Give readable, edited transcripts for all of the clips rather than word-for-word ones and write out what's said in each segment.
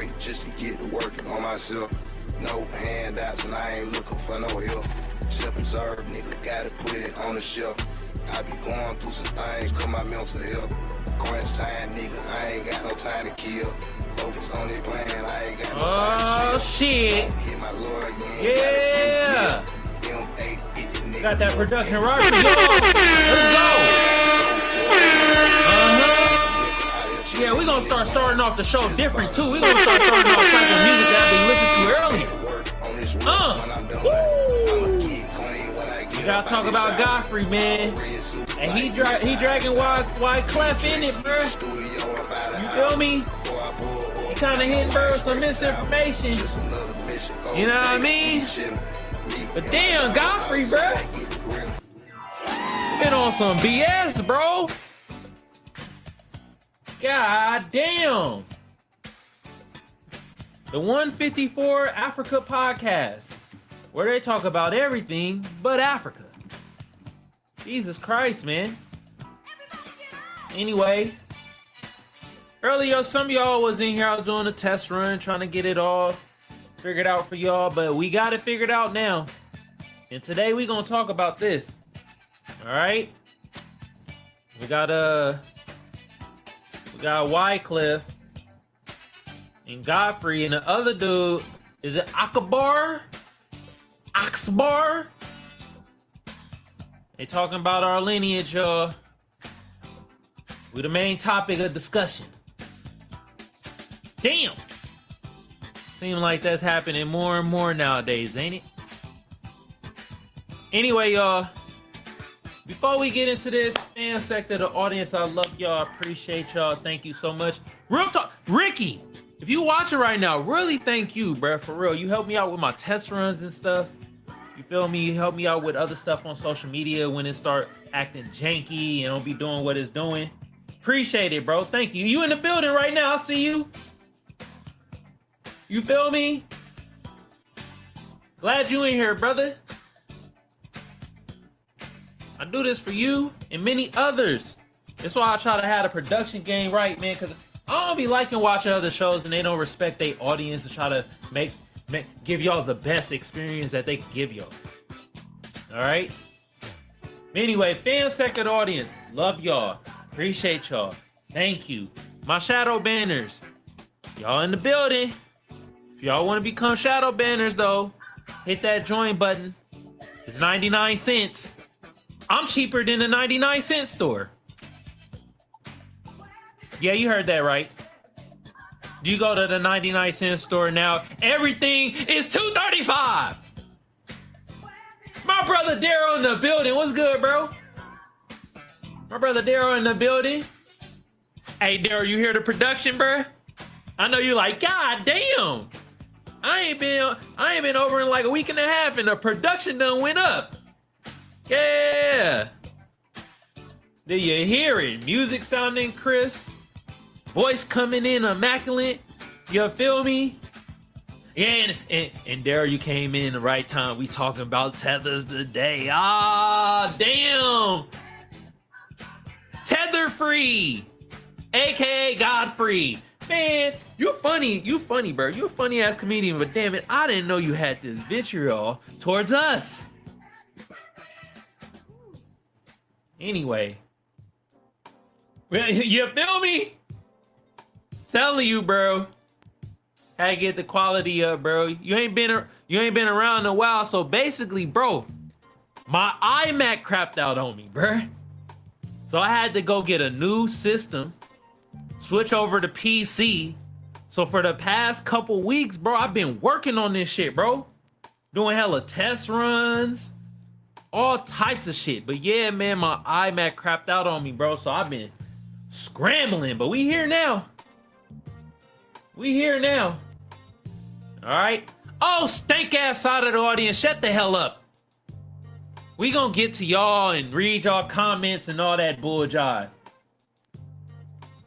straight just to get to working on myself. No handouts and I ain't looking for no help. Self-preserve, nigga, gotta put it on the shelf. I be going through some things, cause my mental health. Quarantine, nigga, I ain't got no time to kill. Focus on it plan, I ain't got no time to chill. Oh, shit. Hit my lawyer, Yeah. Got that production right, y'all. Let's go. Yeah, we're gonna start starting off the show different too. We're gonna start starting off type of music that we listened to earlier. We gotta talk about Godfrey, man. And he dragging Wyclef in it, bro. You feel me? He kind of hitting bro some misinformation. You know what I mean? But damn, Godfrey, bro. Been on some BS, bro. God damn. The 154 Africa podcast, where they talk about everything but Africa. Jesus Christ, man. Anyway, earlier some of y'all was in here. I was doing a test run, trying to get it all figured out for y'all, but we got it figured out now. And today we gonna talk about this. All right. We got Wyclef and Godfrey, and the other dude, is it Akbar? Oxbar? They talking about our lineage, y'all. We the main topic of discussion. Damn. Seem like that's happening more and more nowadays, ain't it? Anyway, y'all, before we get into this fan sector of the audience, I love y'all. Appreciate y'all. Thank you so much. Real talk, Ricky, if you watching right now, really thank you, bro. For real, you helped me out with my test runs and stuff. You feel me? You help me out with other stuff on social media when it start acting janky and don't be doing what it's doing. Appreciate it, bro. Thank you. You in the building right now. I see you. You feel me? Glad you in here, brother. I do this for you and many others. That's why I try to have the production game right, man, because I don't be liking watching other shows and they don't respect their audience and try to give y'all the best experience that they can give y'all. All right? Anyway, fan second audience, love y'all. Appreciate y'all. Thank you. My shadow banners, y'all in the building. If y'all want to become shadow banners, though, hit that join button. It's 99 cents. I'm cheaper than the 99-cent store. Yeah, you heard that right. You go to the 99-cent store now, everything is $2.35. My brother Daryl in the building. What's good, bro? My brother Daryl in the building. Hey, Daryl, you hear the production, bro? I know you like, God damn. I ain't been over in like a week and a half and the production done went up. Yeah. Do you hear it? Music sounding crisp. Voice coming in immaculate. You feel me? Yeah, and Daryl, you came in the right time. We talking about tethers today. Ah, damn. Tether free, aka Godfrey. Man, you funny, bro. You a funny ass comedian, but damn it, I didn't know you had this vitriol towards us. Anyway, you feel me? Telling you, bro. Had to get the quality up, bro. You ain't been around in a while, so basically, bro, my iMac crapped out on me, bro. So I had to go get a new system, switch over to PC. So for the past couple weeks, bro, I've been working on this shit, bro. Doing hella test runs, all types of shit. But yeah, man, my iMac crapped out on me, bro. So I've been scrambling, but we here now. We here now. All right. Oh, stank ass side of the audience, shut the hell up. We gonna get to y'all and read y'all comments and all that bull jive.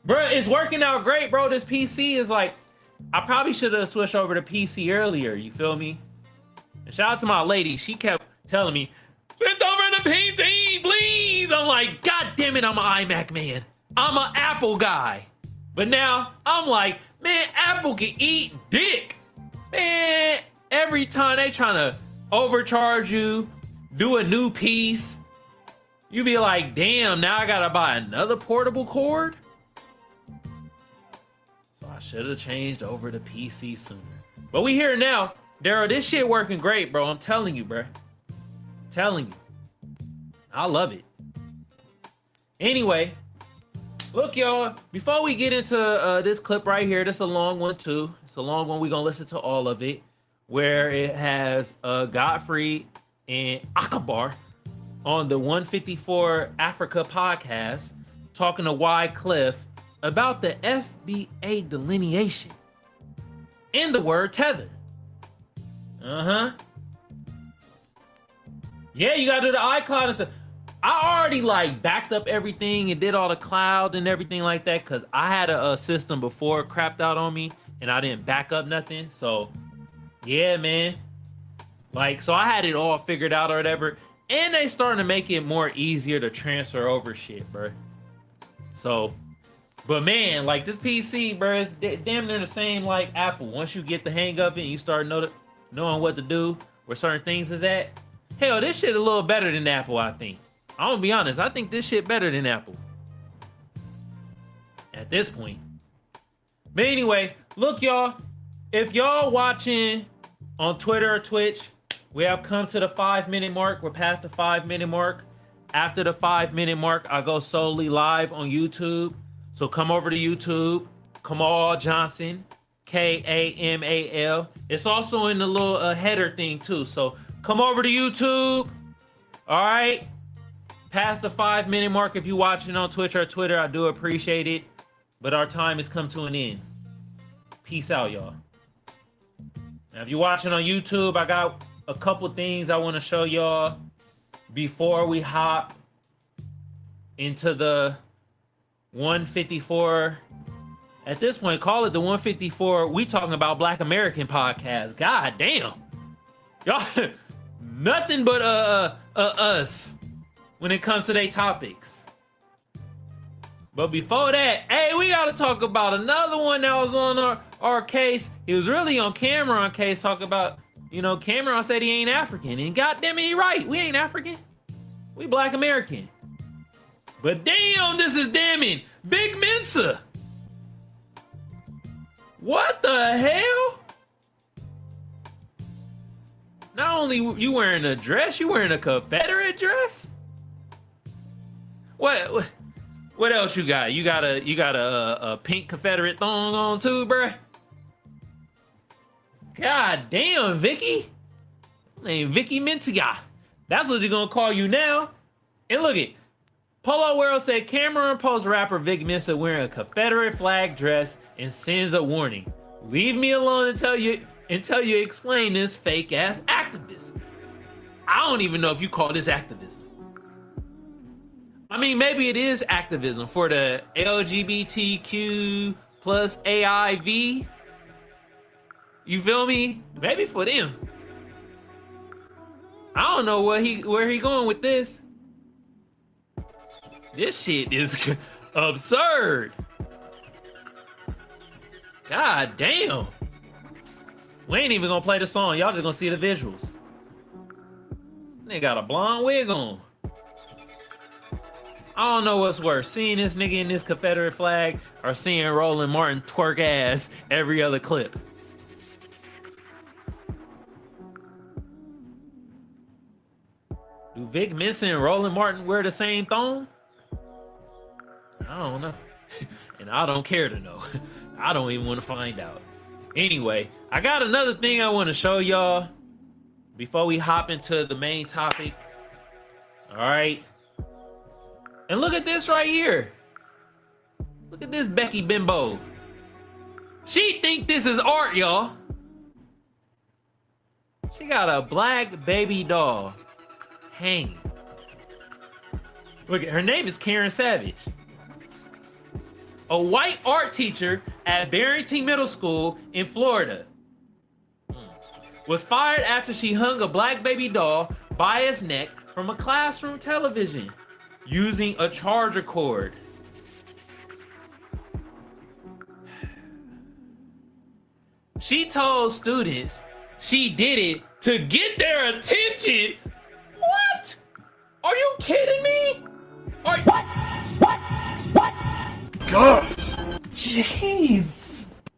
Bro, it's working out great, bro. This PC is like, I probably should have switched over to PC earlier. You feel me? And shout out to my lady. She kept telling me, switch over to PC, please. I'm like, God damn it, I'm an iMac man. I'm an Apple guy. But now I'm like, Man, Apple can eat dick. Man, every time they trying to overcharge you, do a new piece, you be like, damn, now I gotta buy another portable cord? So I should have changed over to PC sooner. But we here now. Daryl, this shit working great, bro. I'm telling you, bro. Telling you. I love it. Anyway, look, y'all, before we get into this clip right here, this is a long one, too. It's a long one. We're going to listen to all of it, where it has Godfrey and Akbar on the 154 Africa podcast talking to Wyclef about the FBA delineation and the word tether. Yeah, you gotta do the iCloud and stuff. I already like backed up everything and did all the cloud and everything like that because I had a system before it crapped out on me and I didn't back up nothing. So yeah, man. Like, so I had it all figured out or whatever. And they starting to make it more easier to transfer over shit, bro. So, but man, like this PC, bro, it's damn near the same like Apple. Once you get the hang of it and you start knowing what to do, where certain things is at. Hell, this shit a little better than Apple, I think. I'm gonna be honest, I think this shit better than Apple. At this point. But anyway, look, y'all. If y'all watching on Twitter or Twitch, we have come to the 5-minute mark. We're past the 5-minute mark. After the 5-minute mark, I go solely live on YouTube. So come over to YouTube, Kamal Johnson, Kamal. It's also in the little header thing too. So come over to YouTube. All right. Past the 5-minute mark, if you're watching on Twitch or Twitter, I do appreciate it. But our time has come to an end. Peace out, y'all. Now, if you're watching on YouTube, I got a couple things I want to show y'all before we hop into the 154. At this point, call it the 154. We talking about Black American podcast. God damn. Y'all, nothing but us when it comes to their topics. But before that, hey, we got to talk about another one that was on our case. He was really on Cameron case, talking about, you know, Cameron said he ain't African. And goddamn it, he right. We ain't African. We Black American. But damn, this is damning. Big Mensa. What the hell? Not only you wearing a dress, you wearing a Confederate dress? What else you got? You got a pink Confederate thong on too, bruh? God damn, Vicky. Name Vicky Mentia. That's what you're gonna call you now. And look it. Polo World said Cameron Post rapper Vic Mensa wearing a Confederate flag dress and sends a warning. Leave me alone until you explain this fake ass activist. I don't even know if you call this activism. I mean, maybe it is activism for the LGBTQ plus AIV. You feel me? Maybe for them. I don't know where he going with this. This shit is absurd. God damn. We ain't even gonna play the song. Y'all just gonna see the visuals. They got a blonde wig on. I don't know what's worse, seeing this nigga in this Confederate flag or seeing Roland Martin twerk ass every other clip. Do Vic Mensa and Roland Martin wear the same thong? I don't know. And I don't care to know. I don't even want to find out. Anyway, I got another thing I want to show y'all before we hop into the main topic. All right. And look at this right here. Look at this Becky Bimbo. She think this is art, y'all. She got a black baby doll hanging. Look at her name is Karen Savage. A white art teacher at Barrington Middle School in Florida was fired after she hung a black baby doll by its neck from a classroom television using a charger cord. She told students she did it to get their attention. What? Are you kidding me? What? God. Jeez.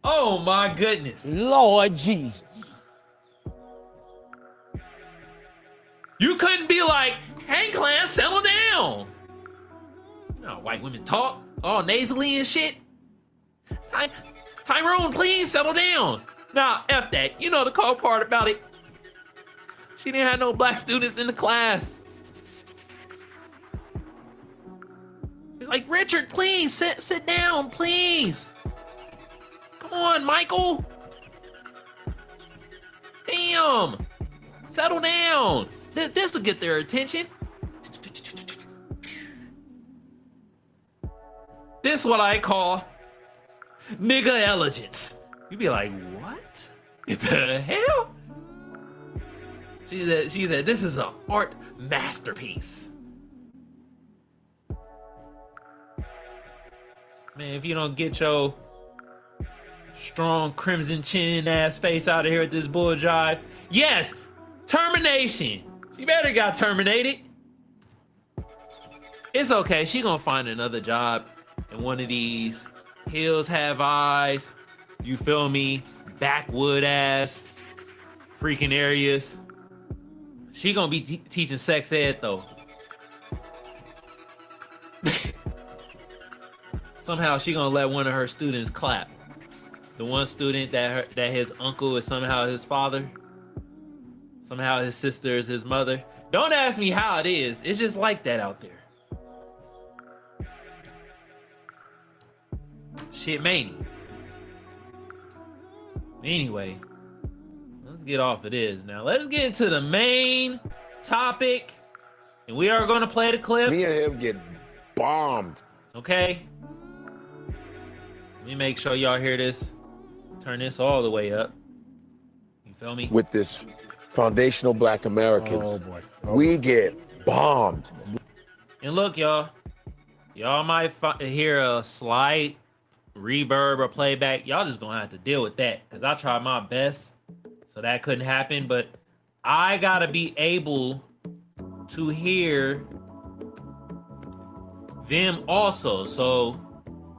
Oh my goodness. Lord Jesus. You couldn't be like, hey class, settle down. You know how white women talk, all nasally and shit. Tyrone, please settle down. Nah, F that. You know the cold part about it. She didn't have no black students in the class. She's like, Richard, please sit down, please. Come on, Michael. Damn. Settle down. This will get their attention. This what I call nigga elegance. You be like, what the hell? She said, this is an art masterpiece. Man, if you don't get your strong crimson chin ass face out of here with this bull jive, yes, termination. She better got terminated. It's okay. She gonna find another job in one of these hills have eyes, you feel me, backwood ass freaking areas. She gonna be teaching sex ed though. Somehow she gonna let one of her students clap. The one student that his uncle is somehow his father. Somehow his sister is his mother. Don't ask me how it is. It's just like that out there. Shit mania. Anyway, let's get off of this. Now let's get into the main topic. And we are going to play the clip. Me and him get bombed. Okay? Let me make sure y'all hear this. Turn this all the way up. You feel me? With this foundational black Americans. Oh boy. We get bombed. And look, y'all. Y'all might hear a slight reverb or playback. Y'all just gonna have to deal with that, because I tried my best so that couldn't happen. But I gotta be able to hear them also. So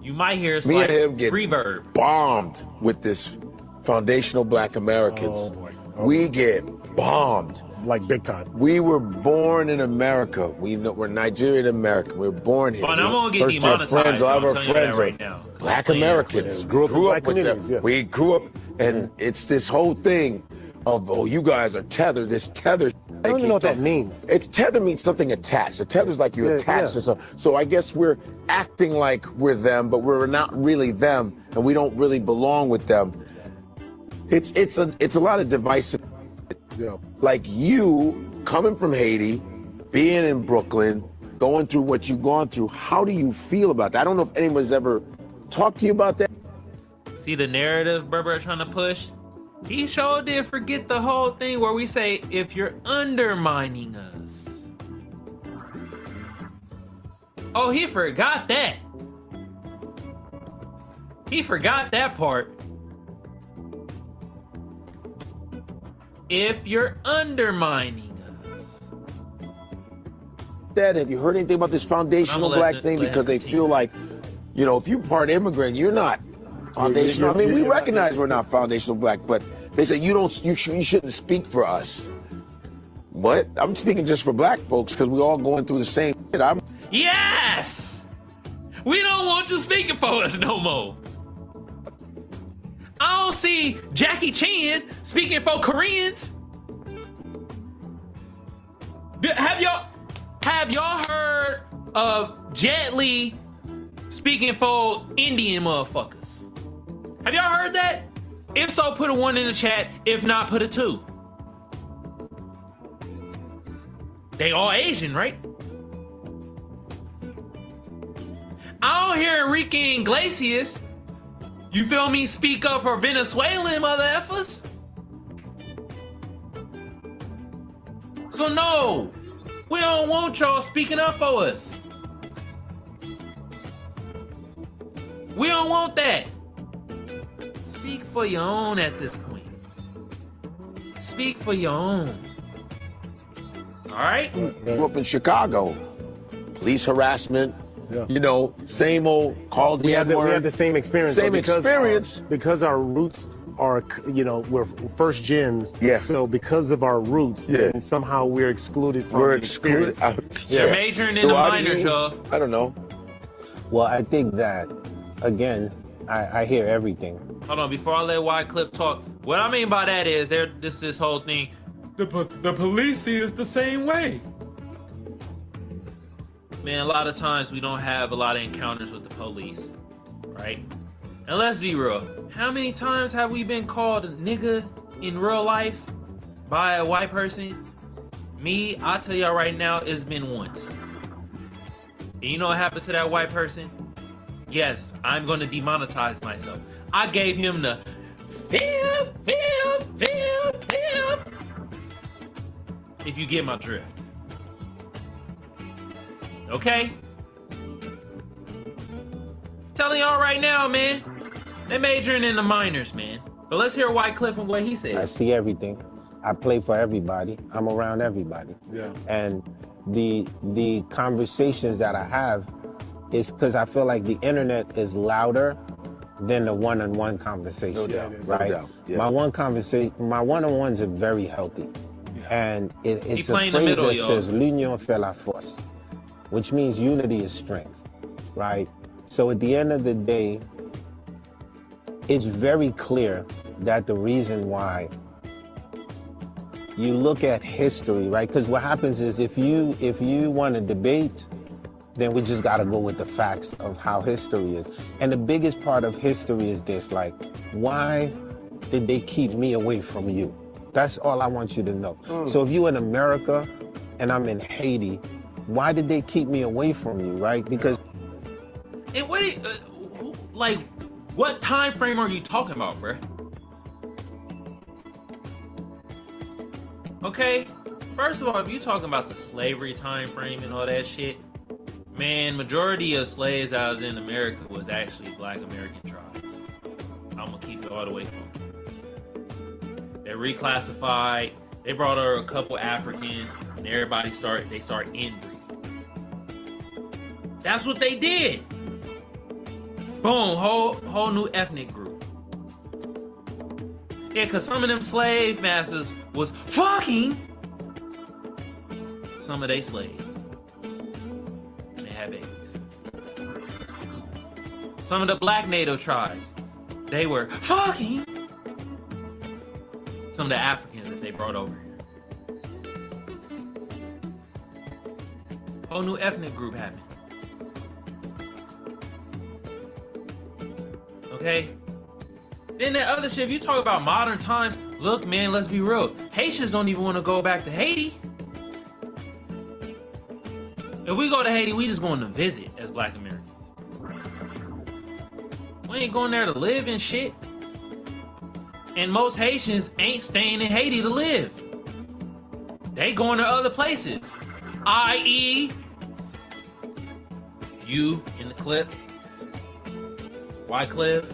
you might hear a Me and slight him get reverb. bombed with this foundational black Americans. Oh boy. We get bombed. Like big time. We were born in America. We're Nigerian American. We were born here. Oh, and I'm gonna get First, our demonetized. friends, all of I'm our telling you friends that are right now. black Playing Americans. Yeah, grew up in black with them. communities, yeah. We grew up, and it's this whole thing of, oh, you guys are tethered. This tether. I don't even know what that means. It's tether means something attached. A tether's like you attach to something. So I guess we're acting like we're them, but we're not really them, and we don't really belong with them. It's a lot of divisive. Yeah. Like you coming from Haiti, being in Brooklyn, going through what you've gone through. How do you feel about that? I don't know if anyone's ever talked to you about that. See the narrative Berber trying to push? He sure did forget the whole thing where we say, if you're undermining us. Oh, he forgot that. He forgot that part. If you're undermining us. Dad, have you heard anything about this foundational black thing? Because they feel like, you know, if you're part immigrant, you're not foundational. I mean, we recognize we're not foundational black, but they say you shouldn't speak for us. What? I'm speaking just for black folks because we're all going through the same shit. Yes! We don't want you speaking for us no more. I don't see Jackie Chan speaking for Koreans. Have y'all heard of Jet Li speaking for Indian motherfuckers? Have y'all heard that? If so, put a 1 in the chat. If not, put a 2. They all Asian, right? I don't hear Enrique Iglesias, you feel me, speak up for Venezuelan mother effers. So no, we don't want y'all speaking up for us. We don't want that. Speak for your own at this point. Speak for your own. All right? Grew up in Chicago. Police harassment. Yeah. You know, same old called We the had N-word. the same experience. Same but experience. Because our roots are, you know, we're first gens. Yeah. So because of our roots, Yeah. then somehow we're excluded from We're the experience. excluded. You're majoring in the how do minors, y'all. I don't know. Well, I think that, again, I hear everything. Hold on, before I let Wyclef talk, what I mean by that is this whole thing, the police see us the same way. Man, a lot of times we don't have a lot of encounters with the police, right? And let's be real, how many times have we been called a nigga in real life by a white person? Me, I'll tell y'all right now, it's been once. And you know what happened to that white person? Yes, I'm gonna demonetize myself. I gave him the fifth. If you get my drift. Okay? Telling y'all right now, man. They majoring in the minors, man. But let's hear Wyclef and what he I says. see everything. I play for everybody. I'm around everybody. Yeah. And the conversations that I have is because I feel like the internet is louder than the one-on-one conversation. No doubt, right? no doubt, yeah. My one-on-ones are very healthy. And it's a play in phrase the middle, that y'all. says l'union fait la force, which means unity is strength, right? So at the end of the day, it's very clear that the reason why you look at history, right? Because what happens is if you want to debate, then we just got to go with the facts of how history is. And the biggest part of history is this, like, why did they keep me away from you? That's all I want you to know. So if you're in America and I'm in Haiti, why did they keep me away from you, right? Because And what time frame are you talking about, bruh? Okay, first of all, if you're talking about the slavery time frame and all that shit, man, majority of slaves that was in America was actually Black American tribes. I'm gonna keep it all the way funky. They reclassified. They brought over a couple Africans, and everybody start inbreeding. That's what they did. Boom, whole new ethnic group. Yeah, cause some of them slave masters was fucking some of they slaves. And they had babies. Some of the Black native tribes, they were fucking some of the Africans that they brought over here. Whole new ethnic group happened. Okay? Then that other shit, if you talk about modern times, look, man, let's be real. Haitians don't even want to go back to Haiti. If we go to Haiti, we just going to visit as Black Americans. We ain't going there to live and shit. And most Haitians ain't staying in Haiti to live. They going to other places. I.e., you in the clip, Wyclef.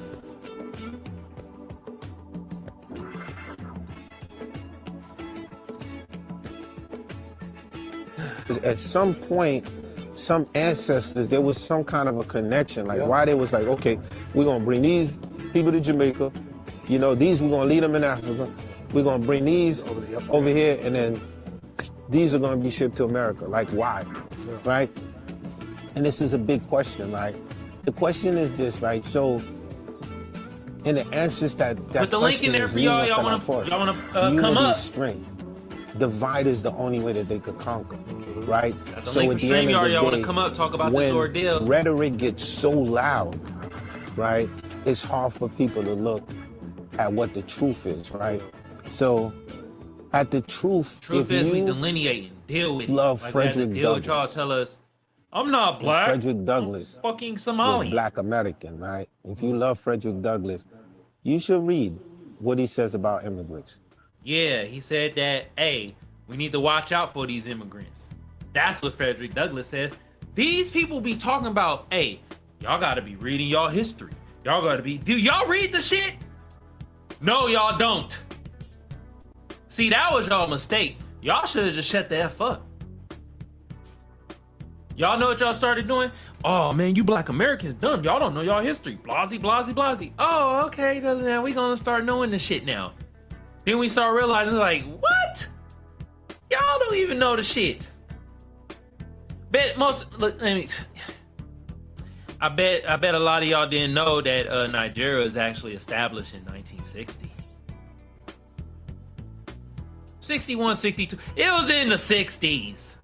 at some point, some ancestors, there was some kind of a connection. Like why they was like, okay, we're gonna bring these people to Jamaica, you know, these we're gonna lead them in Africa, we're gonna bring these over here, and then these are gonna be shipped to America. Like why, right? And this is a big question, right? The question is this, right? So, and the answers that put the link in there for y'all. Y'all wanna come up? Strength. Divide is the only way that they could conquer, right? The link for StreamYard, y'all want to come up, talk about this ordeal. When rhetoric gets so loud, right, it's hard for people to look at what the truth is, right? So, at the truth, Truth is we delineate and deal with love like Frederick deal with y'all Douglass. tell us, I'm not black. Frederick Douglass, I'm fucking was Somali. Black American, right? If you love Frederick Douglass, you should read what he says about immigrants. Yeah, he said that, hey, we need to watch out for these immigrants. That's what Frederick Douglass says. These people be talking about, hey, y'all gotta be reading y'all history. Y'all gotta be, do y'all read the shit? No, y'all don't. See, that was y'all mistake. Y'all should have just shut the F up. Y'all know what y'all started doing? Oh man, you black Americans dumb. Y'all don't know y'all history. Blasey, blasey, blasey. Oh, okay, now we gonna start knowing this shit now. Then we start realizing like, what? Y'all don't even know the shit. Bet most, look, I mean, I bet a lot of y'all didn't know that Nigeria was actually established in 1960. 61, 62. It was in the 60s.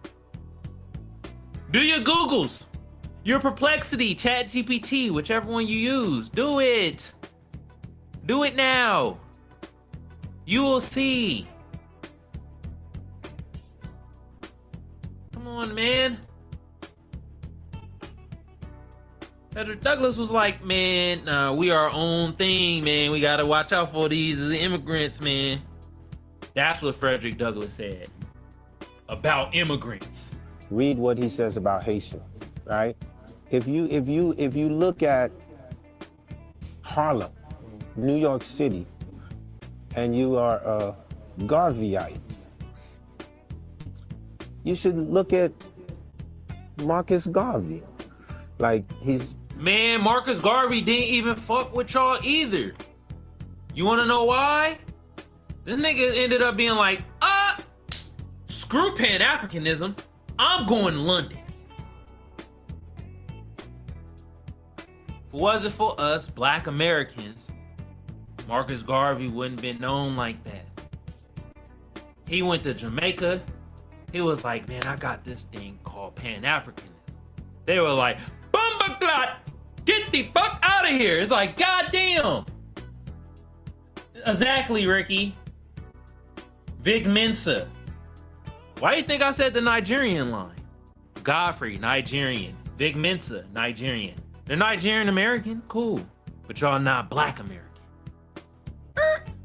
Do your Googles. Your Perplexity, Chat GPT, whichever one you use. Do it. Do it now. You will see. Come on, man. Frederick Douglass was like, man, nah, we our own thing, man. We gotta watch out for these immigrants, man. That's what Frederick Douglass said about immigrants. Read what he says about Haitians, right? If you look at Harlem, New York City, and you are a Garveyite, you should look at Marcus Garvey. Like Man, Marcus Garvey didn't even fuck with y'all either. You wanna know why? This nigga ended up being like, screw Pan-Africanism. I'm going to London. If it wasn't for us, black Americans, Marcus Garvey wouldn't have been known like that. He went to Jamaica. He was like, man, I got this thing called Pan-Africanism. They were like, Bumbaclot, get the fuck out of here. It's like, goddamn. Exactly, Ricky. Vic Mensa. Why do you think I said the Nigerian line? Godfrey, Nigerian. Vic Mensa, Nigerian. They're Nigerian American? Cool. But y'all not black American.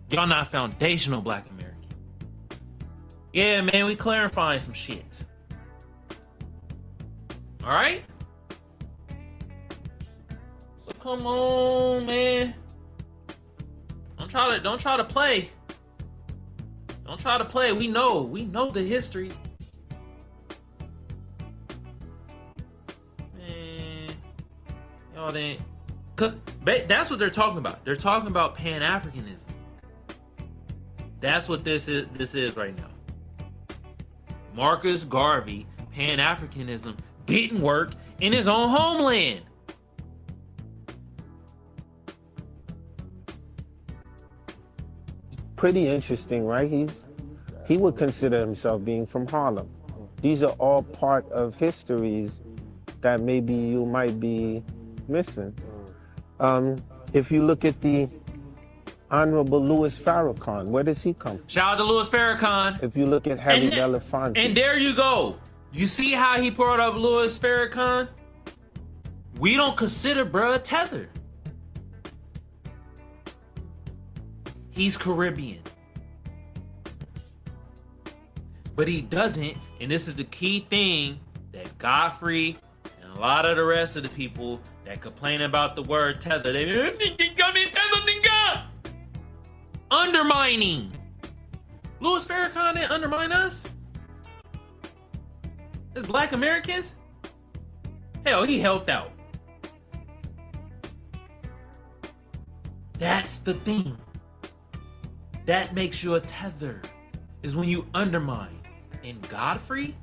Y'all not foundational black American. Yeah, man, we clarifying some shit. Alright? So come on, man. Don't try to play. Don't try to play. We know the history. Man, y'all didn't. Cause that's what they're talking about. They're talking about Pan-Africanism. That's what this is right now. Marcus Garvey, Pan-Africanism didn't work in his own homeland. pretty interesting, right? He would consider himself being from Harlem. These are all part of histories that maybe you might be missing. If you look at the Honorable Louis Farrakhan, where does he come from? Shout out to Louis Farrakhan. If you look at Harry Belafonte. And there you go. You see how he brought up Louis Farrakhan? We don't consider bruh Tether. He's Caribbean. But he doesn't, and this is the key thing that Godfrey and a lot of the rest of the people that complain about the word tether, they undermining. Louis Farrakhan didn't undermine us. As Black Americans. Hell, he helped out. That's the thing. That makes you a tether, is when you undermine. And Godfrey,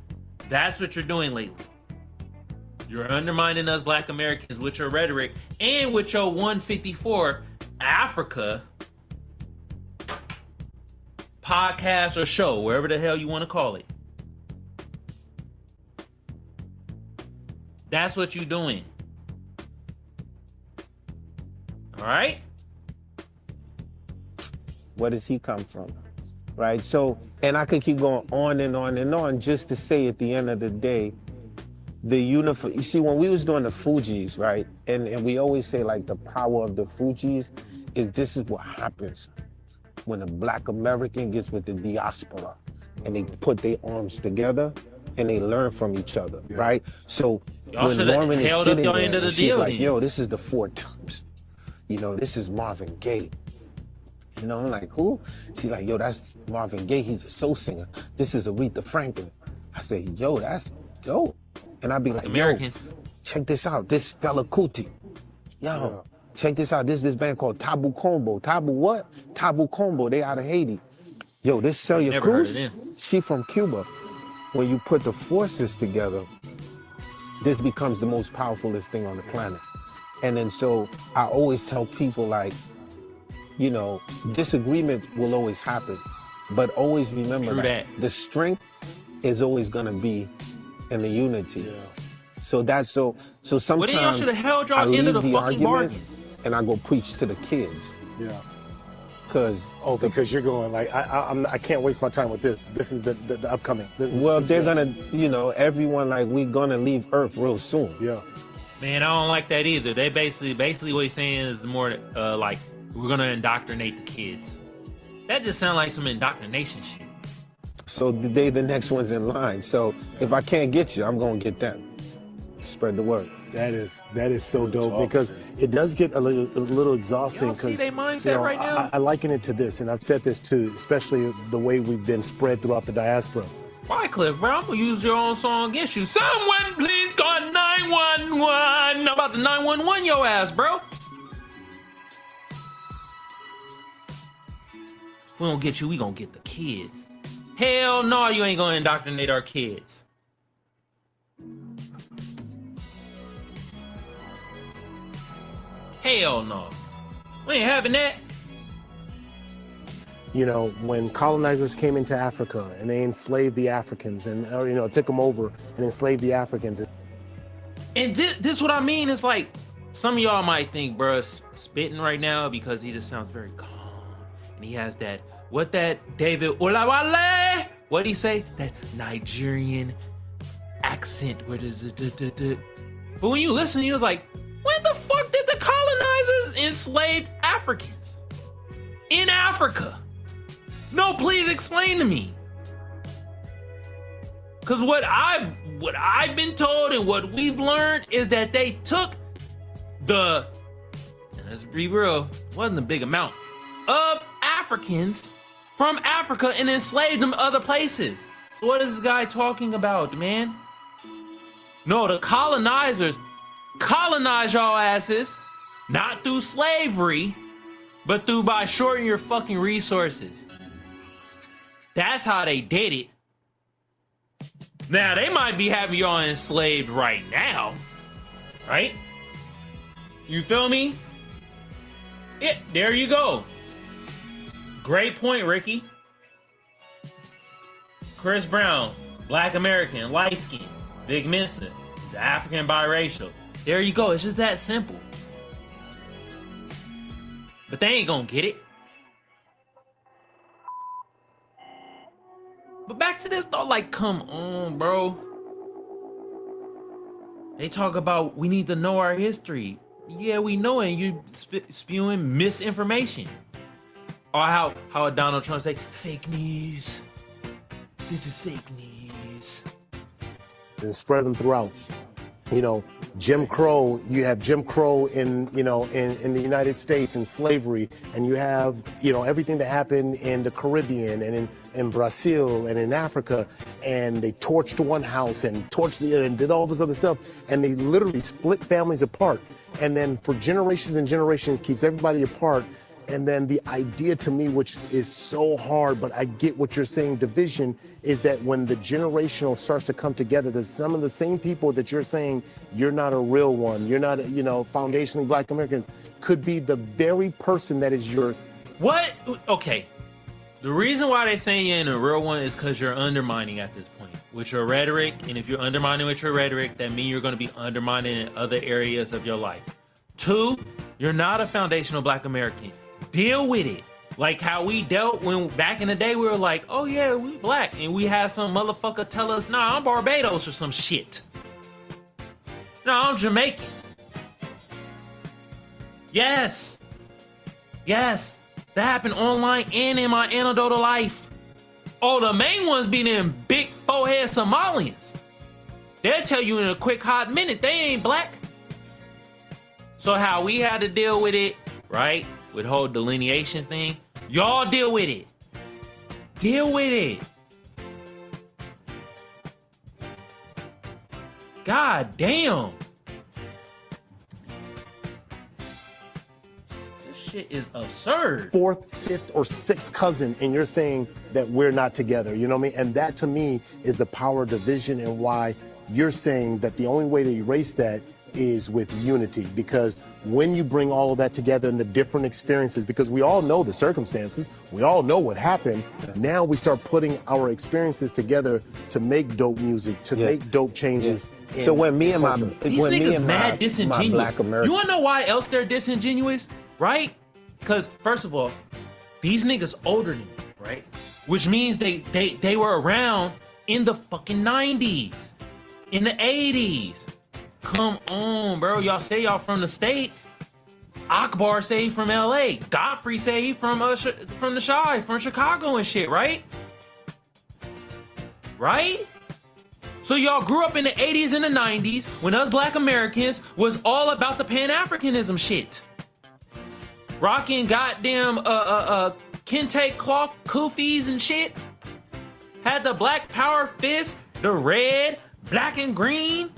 that's what you're doing lately. You're undermining us Black Americans with your rhetoric and with your 154 Africa podcast or show, wherever the hell you want to call it. That's what you're doing. All right? Where does he come from? Right? So, and I could keep going on and on and on just to say at the end of the day, the you see, when we was doing the Fugees, right? And we always say like the power of the Fugees is this is what happens when a Black American gets with the diaspora and they put their arms together and they learn from each other, right? So y'all when Lauren is sitting there end of the and she's deal, like, then. yo, this is the Four Tops. You know, this is Marvin Gaye. You know, I'm like, who? She's like, yo, that's Marvin Gaye. He's a soul singer. This is Aretha Franklin. I said, yo, that's dope. And I'd be like, Americans. yo, check this out. This fella Kuti. Yo, check this out. This band called Tabu Combo. Tabu what? Tabu Combo. They out of Haiti. Yo, this Celia Never heard of Cruz, them. she from Cuba. When you put the forces together, this becomes the most powerfulest thing on the planet. And then so I always tell people, like, you know, disagreement will always happen, but always remember that the strength is always gonna be in the unity. Yeah. So that's so sometimes Well, then y'all should have held y'all I into leave the the fucking argument bargain. and I go preach to the kids. Yeah. Because you're going like I can't waste my time with this. This is the upcoming. Well, they're gonna, you know, everyone, like, we're gonna leave Earth real soon. Yeah. Man, I don't like that either. They basically what he's saying is more like we're gonna indoctrinate the kids. That just sounds like some indoctrination shit. So they the next ones in line. So if I can't get you, I'm gonna get them. Spread the word. That is so dope, because it does get a little exhausting. Y'all see Because they mindset right now? I liken it to this, and I've said this too, especially the way we've been spread throughout the diaspora. Wyclef, bro, I'm gonna use your own song against you. Someone please call 911. I'm about to 911 your ass, bro. If we don't get you, we gonna get the kids. Hell no, you ain't gonna indoctrinate our kids. Hell no. We ain't having that. You know, when colonizers came into Africa and they enslaved the Africans, and took them over and enslaved the Africans. And this what I mean. It's like some of y'all might think bruh's spitting right now because he just sounds very calm. And he has that David Olawale, what'd he say? That Nigerian accent. But when you listen, he was like, when the fuck did the colonizers enslave Africans? In Africa? No, please explain to me. Because what I've been told and what we've learned is that they took and let's be real, it wasn't a big amount of Africans from Africa and enslaved them other places. So what is this guy talking about, man? No, the colonizers colonized y'all asses, not through slavery, but by shorting your fucking resources. That's how they did it. Now, they might be having y'all enslaved right now, right? You feel me? Yeah, there you go. Great point, Ricky. Chris Brown, Black American, light skin. Vic Mensa, he's African biracial. There you go. It's just that simple. But they ain't gonna get it. But back to this though, like, come on, bro. They talk about we need to know our history. Yeah, we know it. And you spewing misinformation. Or how Donald Trump say, fake news. This is fake news. And spread them throughout. You know, Jim Crow, you have Jim Crow in the United States and slavery, and you have, everything that happened in the Caribbean and in Brazil and in Africa, and they torched one house and torched and did all this other stuff, and they literally split families apart, and then for generations and generations keeps everybody apart. And then the idea to me, which is so hard, but I get what you're saying, division, is that when the generational starts to come together, there's some of the same people that you're saying, you're not a real one, you're not, foundationally Black Americans, could be the very person that is your... What? Okay. The reason why they're saying you're in a real one is because you're undermining at this point with your rhetoric. And if you're undermining with your rhetoric, that means you're going to be undermining in other areas of your life. 2, you're not a foundational Black American. Deal with it. Like how we dealt when back in the day we were like, oh yeah, we Black. And we had some motherfucker tell us, nah, I'm Barbados or some shit. No, I'm Jamaican. Yes. Yes. That happened online and in my anecdotal life. Oh, the main ones be them big forehead Somalians. They'll tell you in a quick hot minute they ain't Black. So how we had to deal with it, right? With whole delineation thing, Y'all deal with it. Deal with it. God damn. This shit is absurd. Fourth, fifth, or sixth cousin, and you're saying that we're not together. You know what I mean? And that to me is the power of division, and why you're saying that the only way to erase that is with unity. Because when you bring all of that together and the different experiences, because we all know the circumstances, we all know what happened. Now we start putting our experiences together to make dope music, to make dope changes. So when me and my These when me niggas and mad my disingenuous. Black American, You wanna know why else they're disingenuous, right? Because first of all, these niggas older than me, right? Which means they were around in the fucking 90s, in the 80s. Come on, bro. Y'all say y'all from the States. Akbar say he from LA. Godfrey say he from the Chi, from Chicago and shit, right? Right? So y'all grew up in the 80s and the 90s when us Black Americans was all about the Pan-Africanism shit. Rocking goddamn kente cloth kufis and shit. Had the Black Power fist, the red, black and green.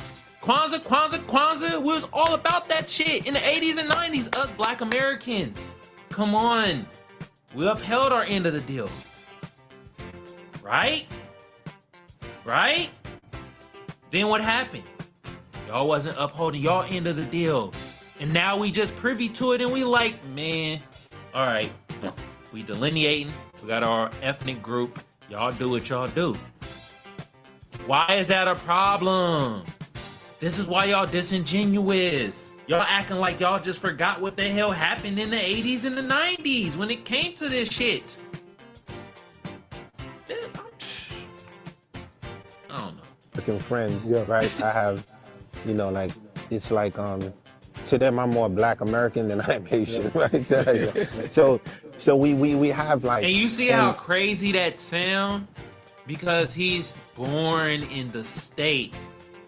Kwanzaa, Kwanzaa, Kwanzaa. We was all about that shit in the 80s and 90s, us Black Americans. Come on. We upheld our end of the deal. Right? Right? Then what happened? Y'all wasn't upholding y'all end of the deal. And now we just privy to it and we like, man, all right, we delineating. We got our ethnic group. Y'all do what y'all do. Why is that a problem? This is why y'all disingenuous. Y'all acting like y'all just forgot what the hell happened in the 80s and the 90s when it came to this shit. I don't know. American friends, right? I have, you know, like, it's like, to them, I'm more Black American than I'm Haitian, right? So we have like. And you see how crazy that sound? Because he's born in the States,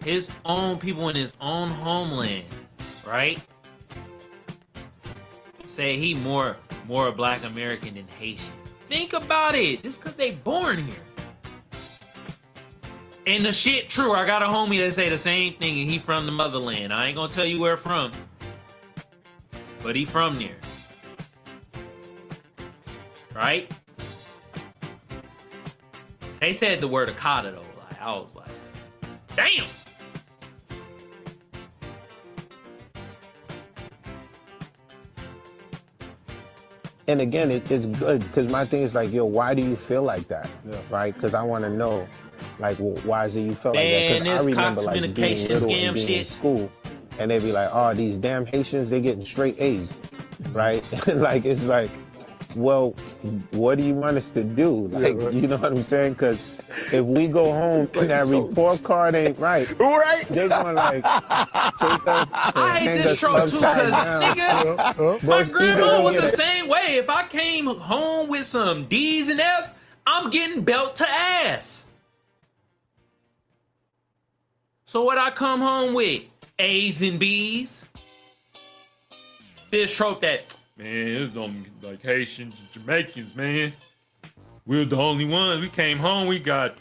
his own people in his own homeland, right? Say he more Black American than Haitian. Think about it. Just because they born here. And the shit true. I got a homie that say the same thing, and he from the motherland. I ain't gonna tell you where from, but he from there, right? They said the word Akata though. Like, I was like, damn. And again, it's good because my thing is like, yo, why do you feel like that? Right? Because I want to know, like, well, why is it you feel like that? Because I remember like being little and being in school, and they be like, oh, these damn Haitians, they getting straight A's, right? Like, it's like, well, what do you want us to do? Like, you know what I'm saying? Because if we go home and that report card ain't right, they're gonna like take us. I hate this trope too, because nigga, my grandma was the same way. If I came home with some D's and F's, I'm getting belt to ass. So what I come home with? A's and B's. This trope that, man, it's like Haitians and Jamaicans, man. We're the only ones. We came home, we got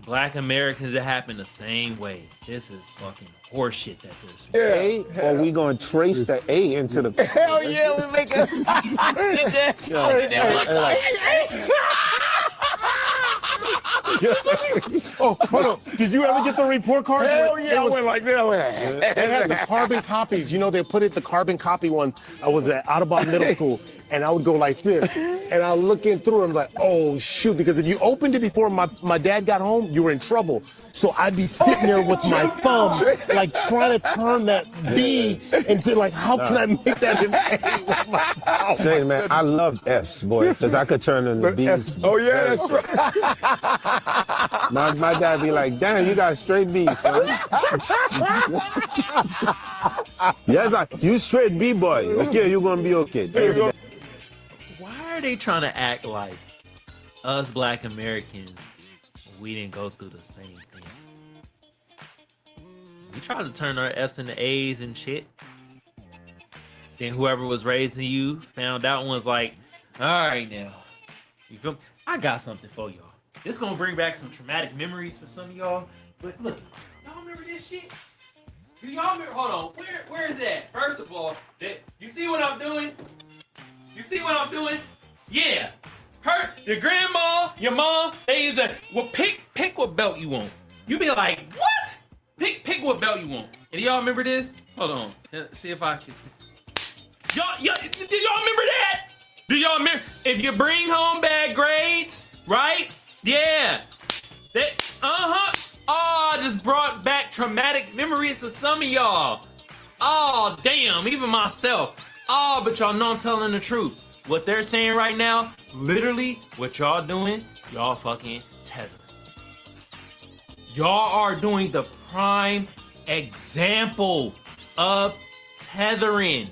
Black Americans that happen the same way. This is fucking horseshit that there's. Or we gonna trace the A into the. Hell yeah, we make it. Oh, hold on. Did you ever get the report card? Hell yeah, I went like that. They had the carbon copies. You know, they put it, the carbon copy ones. I was at Audubon Middle School, and I would go like this, and I look in through it, I'm like, oh, shoot, because if you opened it before my dad got home, you were in trouble. So I'd be sitting there with my thumb, like trying to turn that B into like, how can I make that an A with my thumb? Hey, man, I love F's, boy, because I could turn them to B's. Oh yeah, that's right. My dad be like, damn, you got straight B's, son. Yes, you straight B boy. Okay, you're gonna be okay. Why are they trying to act like us Black Americans, we didn't go through the same thing? We tried to turn our F's into A's and shit. Then whoever was raising you found out and was like, all right now, you feel me? I got something for y'all. This gonna bring back some traumatic memories for some of y'all. But look, y'all remember this shit? Do y'all remember? Hold on, where is that? First of all, you see what I'm doing? You see what I'm doing? Yeah. Your grandma, your mom, they use a, well, pick what belt you want. You be like, what? Pick what belt you want. And do y'all remember this? Hold on. See if I can see. Y'all, do y'all remember that? Do y'all remember? If you bring home bad grades, right? Yeah. Oh, this brought back traumatic memories for some of y'all. Oh, damn, even myself. Oh, but y'all know I'm telling the truth. What they're saying right now, literally, what y'all doing, y'all fucking tethering. Y'all are doing the prime example of tethering.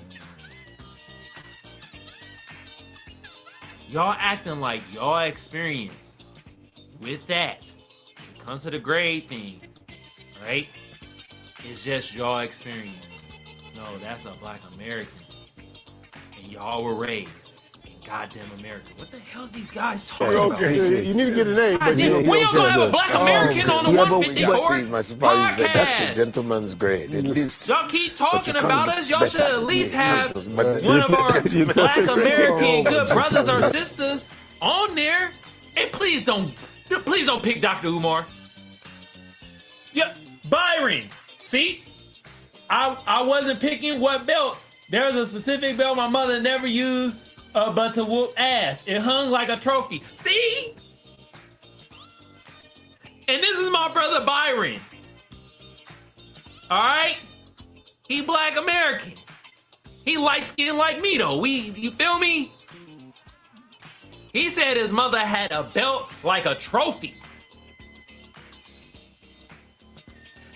Y'all acting like y'all experienced with that. When it comes to the grade thing, right? It's just y'all experience. No, that's a Black American. And y'all were raised in goddamn America. What the hell's these guys talking about? You need to get an A. When y'all gonna have a Black American on the 150 court podcast? That's a gentleman's grade. At least y'all keep talking about us. Y'all should at least have one of our Black American good brothers or sisters on there. And please don't pick Dr. Umar. Yeah, Byron. See, I wasn't picking what belt. There's a specific belt my mother never used but to whoop ass. It hung like a trophy. See? And this is my brother Byron. All right? He Black American. He light skinned like me though. You feel me? He said his mother had a belt like a trophy.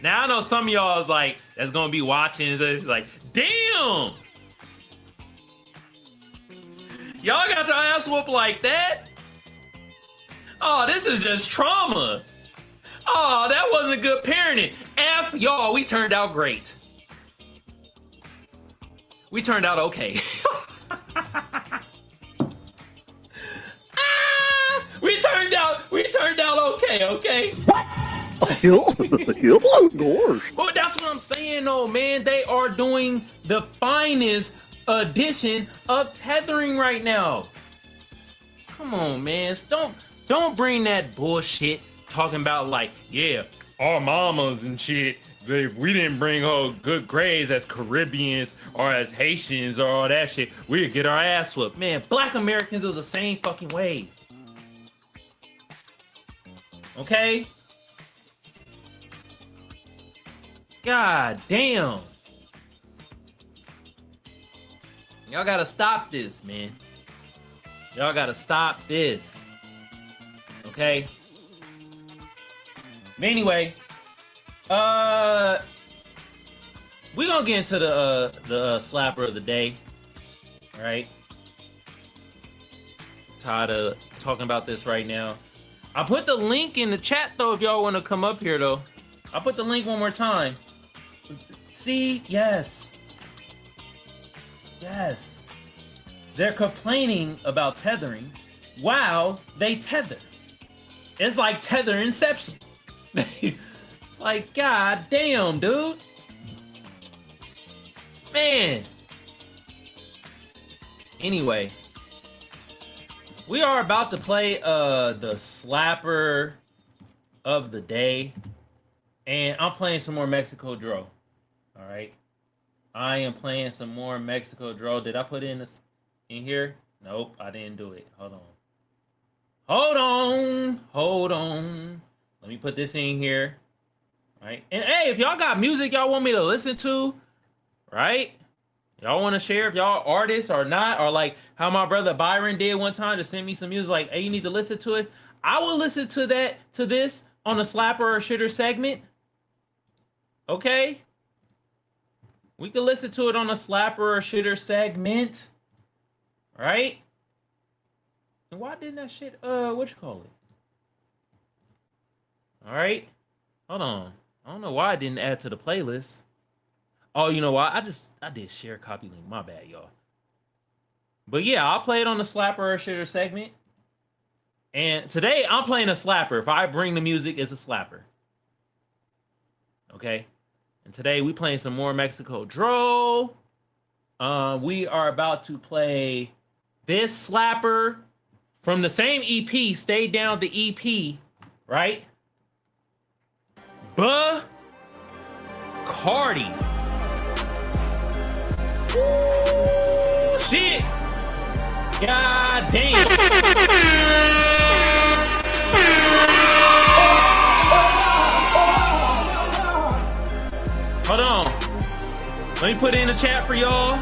Now I know some of y'all is like, that's gonna be watching, is like, damn! Y'all got your ass whooped like that? Oh, this is just trauma. Oh, that wasn't good parenting. F y'all, we turned out great. We turned out okay. We turned out okay. Well, that's what I'm saying though, man. They are doing the finest edition of tethering right now. Come on, man. Don't bring that bullshit talking about like, yeah, our mamas and shit. If we didn't bring home good grades as Caribbeans or as Haitians or all that shit, we'd get our ass whooped. Man, Black Americans was the same fucking way. Okay? God damn. Y'all gotta stop this, man. Y'all gotta stop this. Okay? But anyway, we gonna get into the slapper of the day. All right? Tired of talking about this right now. I put the link in the chat though if y'all want to come up here though. I'll put the link one more time. See? Yes. Yes. They're complaining about tethering while they tether. It's like tether inception. It's like, god damn, dude. Man. Anyway. We are about to play the slapper of the day. And I'm playing some more Mexico Draw. All right. I am playing some more Mexico Draw. Did I put in this in here? Nope, I didn't do it. Hold on. Let me put this in here. All right. And hey, if y'all got music y'all want me to listen to, right? Y'all want to share if y'all artists or not, or like how my brother Byron did one time to send me some music like, hey, you need to listen to it. I will listen to this on the slapper or shitter segment. Okay? We can listen to it on a slapper or shitter segment. Right? And why didn't that shit, what you call it? All right? Hold on. I don't know why I didn't add to the playlist. Oh, you know what? I did share copy link. My bad, y'all. But yeah, I'll play it on the slapper or shitter segment. And today I'm playing a slapper. If I bring the music, it's a slapper. Okay. And today we playing some more Mexico Dro. We are about to play this slapper from the same EP. Stay Down the EP, right? Cardi. Ooh, shit. God damn. Hold on. Let me put it in the chat for y'all.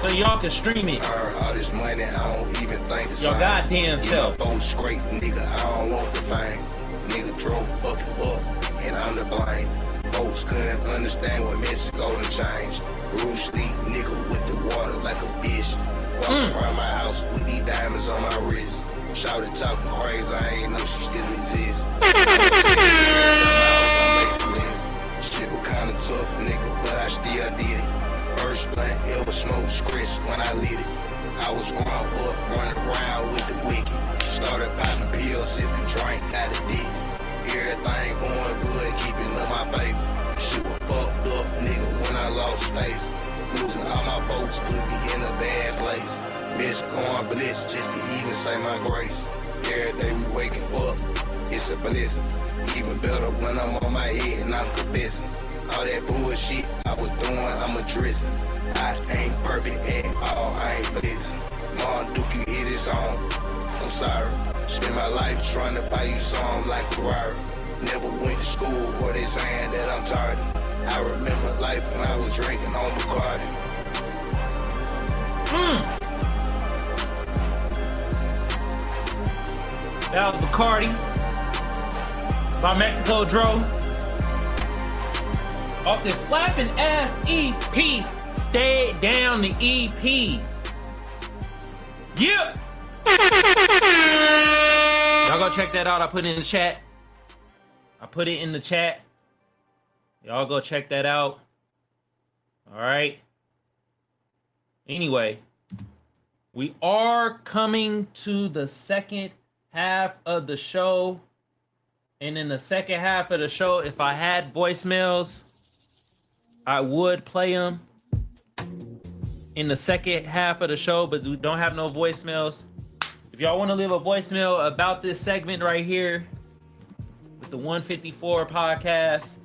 So y'all can stream it. All this money, I don't even think the Your goddamn self. Phone straight, nigga, I don't want the fame. Nigga drove fucking up, and I'm the blame. Folks couldn't understand what Mexico done changed. Bruce Lee, nigga with the water like a fish. Walking around my house with these diamonds on my wrist. Shouted talking crazy, I ain't know she still exists. Shit was kinda tough, nigga, but I still did it. First blunt ever smoked Chris when I lit it. I was growing up, running around with the wicked. Started popping pills, sipping drink, got a dick. Everything going good, keeping up my faith. Shit was fucked up, nigga, when I lost face. Losing all my boats put me in a bad place. Miss going bliss just to even say my grace. Every day we waking up, it's a blessing. Even better when I'm on my head and I'm confessing. All that bullshit I was doing, I'm addressing. I ain't perfect at all, I ain't blessing. Mom, Duke, you hear this song? I'm sorry. Spend my life trying to buy you something like Ferrari. Never went to school where they saying that I'm tardy. I remember life when I was drinking on Bacardi. That was Bacardi by Mexico Dro. Off this slapping ass EP. Stay Down the EP. Yeah. Y'all go check that out. I put it in the chat. Y'all go check that out. All right. Anyway, we are coming to the second half of the show. And in the second half of the show, if I had voicemails, I would play them in the second half of the show, but we don't have no voicemails. If y'all want to leave a voicemail about this segment right here with the 154 podcast.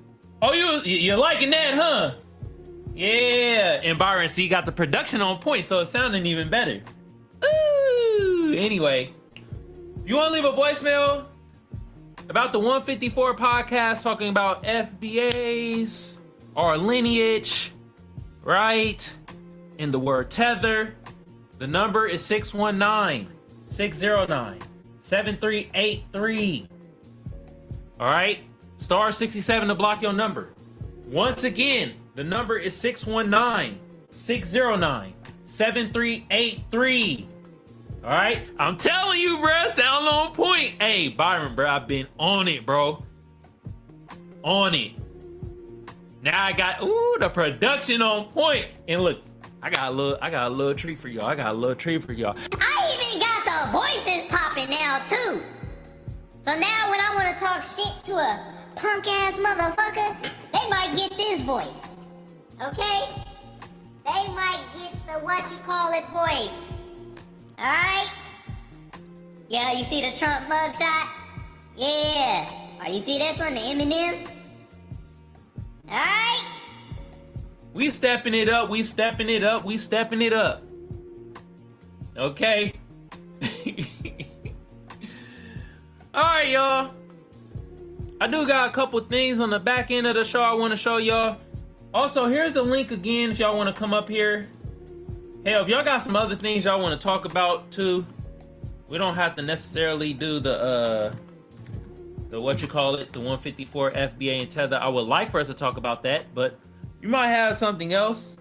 Oh, you're liking that, huh? Yeah. And Byron, see, you got the production on point, so it's sounding even better. Ooh. Anyway, you want to leave a voicemail about the 154 podcast talking about FBAs or lineage, right? In the word tether, the number is 619-609-7383. All right, star 67 to block your number. Once again, the number is 619-609-7383. All right, I'm telling you, bro, sound on point. Hey, Byron, bro, I've been on it, bro. On it. Now I got the production on point. And look, I got a little treat for y'all. I even got the voices popping now too. So now when I want to talk shit to a punk ass motherfucker, they might get this voice. Okay? They might get the voice. Alright? Yeah, you see the Trump mugshot? Yeah. Or you see this one, the Eminem? Alright? We stepping it up. Okay. All right, y'all. I do got a couple things on the back end of the show I want to show y'all. Also, here's the link again if y'all want to come up here. Hell, if y'all got some other things y'all want to talk about too, we don't have to necessarily do the the 154 FBA and tether. I would like for us to talk about that, but you might have something else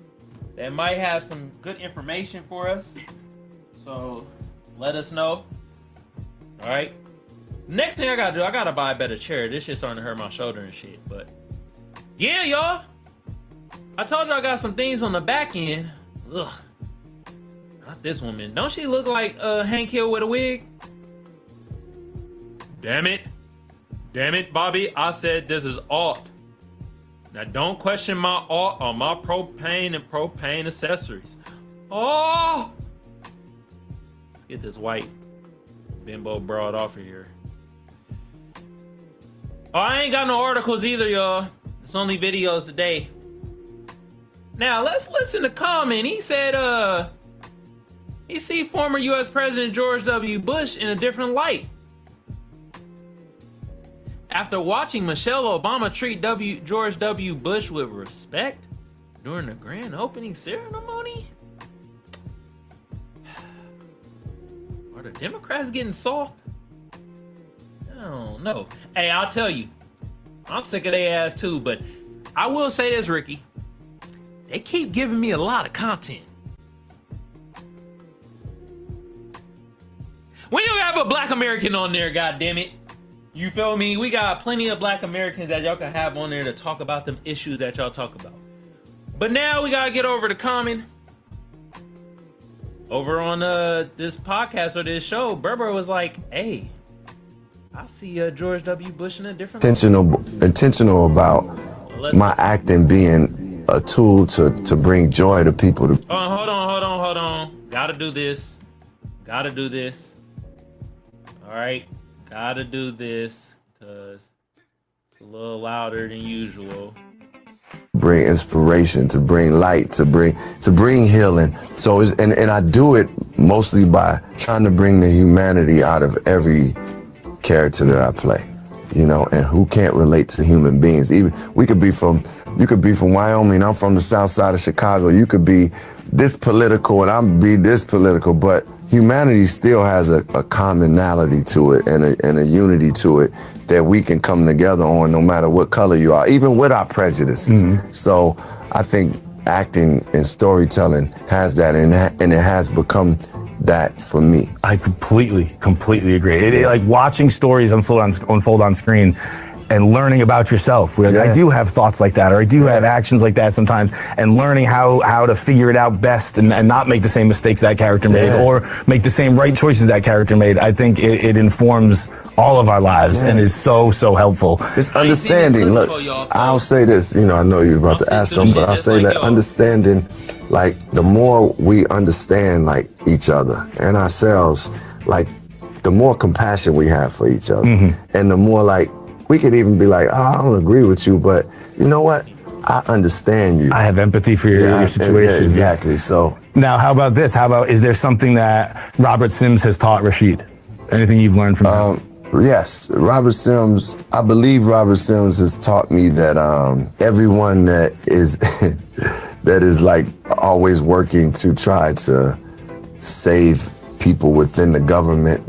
that might have some good information for us. So let us know. All right. Next thing I gotta do, I gotta buy a better chair. This shit's starting to hurt my shoulder and shit. But Yeah, y'all. I told y'all I got some things on the back end. Ugh. Not this woman. Don't she look like Hank Hill with a wig? Damn it. Damn it, Bobby. I said this is alt. Now don't question my alt or my propane and propane accessories. Oh! Get this white bimbo broad off of here. Oh, I ain't got no articles either, y'all. It's only videos today. Now let's listen to comment. He said he see former US President George W. Bush in a different light. After watching Michelle Obama treat George W. Bush with respect during the grand opening ceremony? Are the Democrats getting soft? I don't know. Hey, I'll tell you, I'm sick of their ass too, but I will say this, Ricky. They keep giving me a lot of content. When you have a black American on there, goddammit. You feel me? We got plenty of black Americans that y'all can have on there to talk about them issues that y'all talk about. But now we gotta get over to Common. Over on this podcast or this show, Berber was like, hey, I see George W. Bush in a different intentional about my acting being a tool to bring joy to people. Hold on. Gotta do this. All right. Gotta do this because it's a little louder than usual. Bring inspiration, to bring light, to bring healing. So and I do it mostly by trying to bring the humanity out of every character that I play, you know, and who can't relate to human beings. Even you could be from Wyoming, I'm from the south side of Chicago. You could be this political and I'm be this political, but humanity still has a commonality to it and a unity to it that we can come together on no matter what color you are, even with our prejudices. Mm-hmm. So I think acting and storytelling has that, and it has become that for me. I completely agree. Like watching stories unfold on screen and learning about yourself. Where I do have thoughts like that, or I do have actions like that sometimes, and learning how to figure it out best and not make the same mistakes that character made, or make the same right choices that character made. I think it informs all of our lives and is so helpful. This understanding, look, I'll say this, you know, I know you're about to ask something, but I'll say that understanding, like the more we understand like each other and ourselves, like the more compassion we have for each other, and the more like, we could even be like, oh, I don't agree with you, but you know what? I understand you. I have empathy for your situation. Yeah, exactly. So now, how about this? Is there something that Robert Sims has taught Rashid? Anything you've learned from him? Yes, Robert Sims. I believe Robert Sims has taught me that everyone that is that is like always working to try to save people within the government,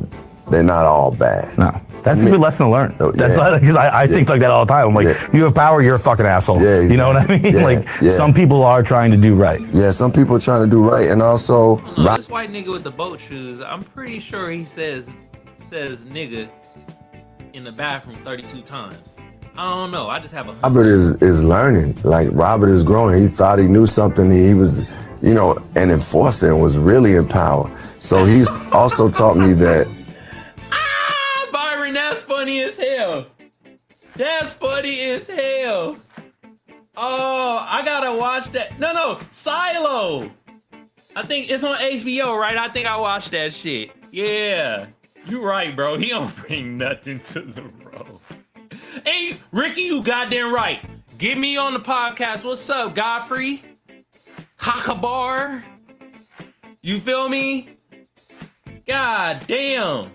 they're not all bad. No. That's a good lesson to learn. That's because I think like that all the time. I'm like, you have power, you're a fucking asshole. Yeah, exactly. You know what I mean? Some people are trying to do right. Yeah, some people are trying to do right, and also this white nigga with the boat shoes. I'm pretty sure he says nigga in the bathroom 32 times. I don't know. I just have a. Robert is learning. Like Robert is growing. He thought he knew something. He was, you know, an enforcer and was really in power. So he's also taught me that. That's funny as hell. That's funny as hell. Oh, I gotta watch that. No, Silo. I think it's on HBO, right? I think I watched that shit. Yeah, you right, bro. He don't bring nothing to the road. Hey, Ricky, you goddamn right. Get me on the podcast. What's up, Godfrey? Hakabar. You feel me? God damn.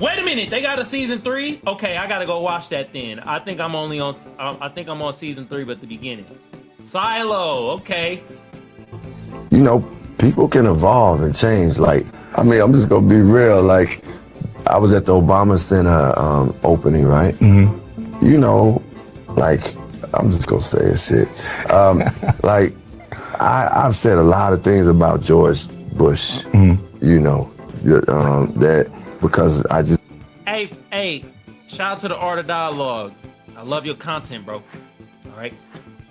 Wait a minute, they got a season 3? Okay, I gotta go watch that then. I think I'm on season 3, but the beginning. Silo, okay. You know, people can evolve and change. Like, I mean, I'm just gonna be real. Like, I was at the Obama Center opening, right? Mm-hmm. You know, like, I'm just gonna say this shit. Like, I've said a lot of things about George Bush. Mm-hmm. You know, that. Because I just... Hey, shout out to the Art of Dialogue. I love your content, bro. All right.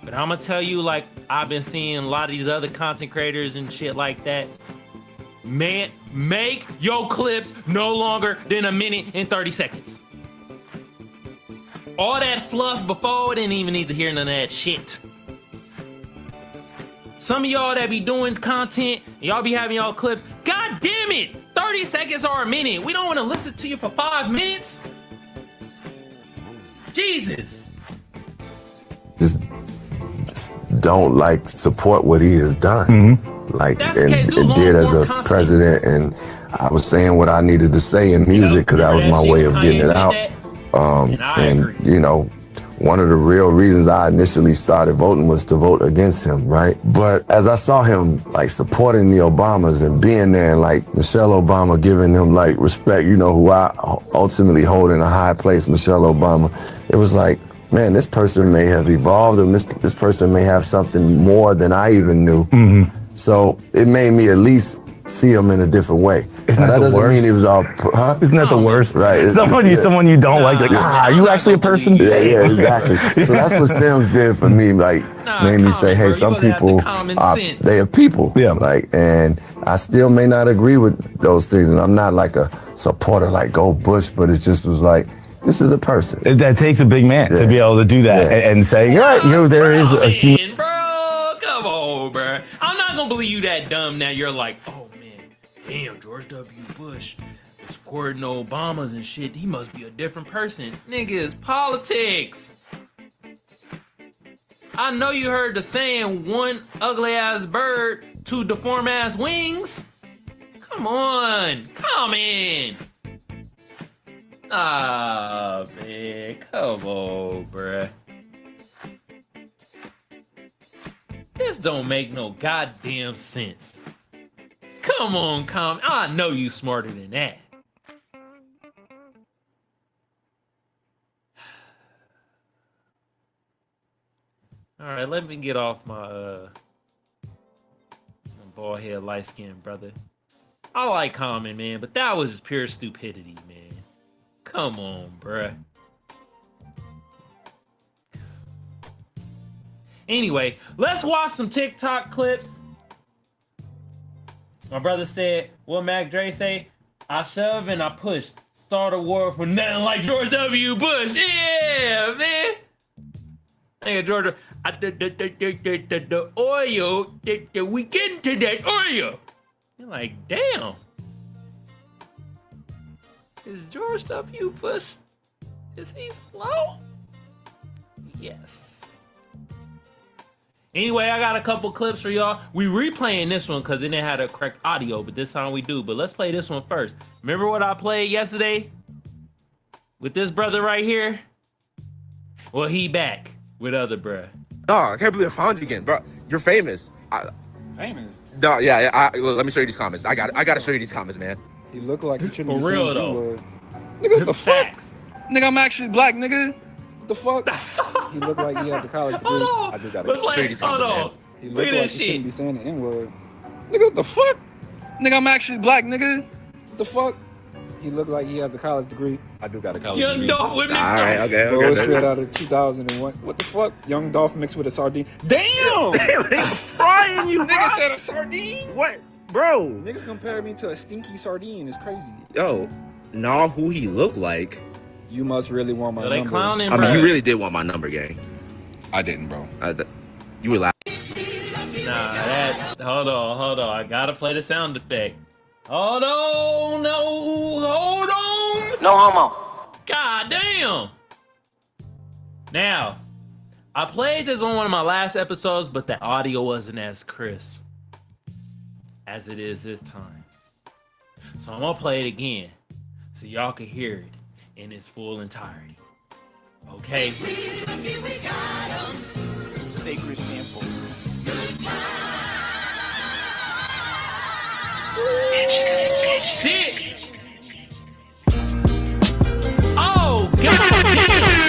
But I'm gonna tell you, like, I've been seeing a lot of these other content creators and shit like that. Man, make your clips no longer than 1 minute and 30 seconds. All that fluff before, didn't even need to hear none of that shit. Some of y'all that be doing content, y'all be having y'all clips. God damn it! 30 seconds or 1 minute. We don't want to listen to you for 5 minutes. Jesus. Just don't like support what he has done. Like and did as a president, and I was saying what I needed to say in music because that was my way of getting it out. And you know, one of the real reasons I initially started voting was to vote against him, right? But as I saw him like supporting the Obamas and being there, and like Michelle Obama giving him like respect, you know, who I ultimately hold in a high place, Michelle Obama, it was like, man, this person may have evolved, and this person may have something more than I even knew. So it made me at least see him in a different way. Isn't that the worst? Mean he was all, huh? Isn't that the worst? Right. Someone you don't like, are you actually a person? Yeah, exactly. So that's what Sims did for me, like, made me say, hey, some people, they are people. Yeah. Like, and I still may not agree with those things, and I'm not like a supporter like go Bush, but it just was like, this is a person. That takes a big man to be able to do that and say, there is a human. Bro, come on, bro. I'm not gonna believe you that dumb now. You're like, oh man, damn, George W. Bush is supporting Obamas and shit. He must be a different person. Niggas, politics. I know you heard the saying, one ugly ass bird, two deformed ass wings. Come on, come in. Ah, man, come on, bruh. This don't make no goddamn sense. Come on, I know you smarter than that. All right, let me get off my bald head, light skinned brother. I like Common, man, but that was just pure stupidity, man. Come on, bruh. Anyway, let's watch some TikTok clips. My brother said, what Mac Dre say? I shove and I push. Start a war for nothing like George W. Bush. Yeah, man. Hey, Georgia, the oil, we get into that oil. You're like, damn. Is George W. Bush, is he slow? Yes. Anyway, I got a couple clips for y'all. We replaying this one because it didn't have the correct audio, but this time we do. But let's play this one first. Remember what I played yesterday with this brother right here? Well, he back with other bruh. Oh, I can't believe I found you again, bro. You're famous. Famous? No, yeah. Let me show you these comments. I got to show you these comments, man. He look like he shouldn't be real saying though. Nigga, what the fuck? Nigga, I'm actually black, nigga. What the fuck? He look like he has a college degree. Hold on. I do gotta show you these comments, man. He look like he shouldn't be saying the N-word. Nigga, what the fuck? Nigga, I'm actually black, nigga. What the fuck? He look like he has a college degree. I do got a college degree. Young Dolph with mixed All right, okay. Bro, straight out of 2001. What the fuck? Young Dolph mixed with a sardine. Damn! Frying you, Nigga said a sardine? What? Bro. Nigga compared me to a stinky sardine. It's crazy. Yo, nah, who he look like. You must really want my They number. clowning, I bro. mean, you really did want my number, gang. I didn't, bro. You were laughing. Nah, hold on. I gotta play the sound effect. Hold on. No homo. God damn. Now, I played this on one of my last episodes, but the audio wasn't as crisp as it is this time. So I'm gonna play it again so y'all can hear it in its full entirety. Okay? Sacred sample. Shit! Oh, God damn!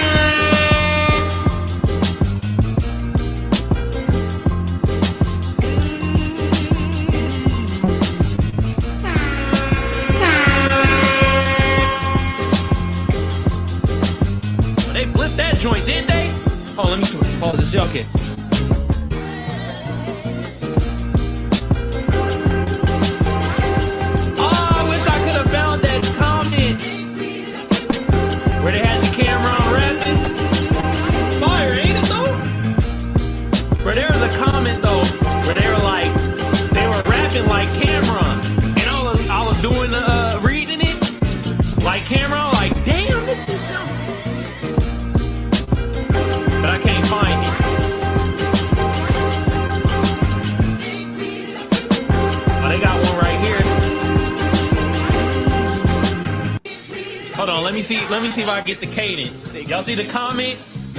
They flipped that joint, Okay. Oh, I wish I could have found that comment where they had the camera on rapping. Fire, ain't it though? Where there was a comment though, where they were rapping like Cameron, and I was doing the reading it like Cameron, like damn, this is something. But I can't find it. Oh, they got one right here. Hold on, let me see if I get the cadence. Y'all see the comment?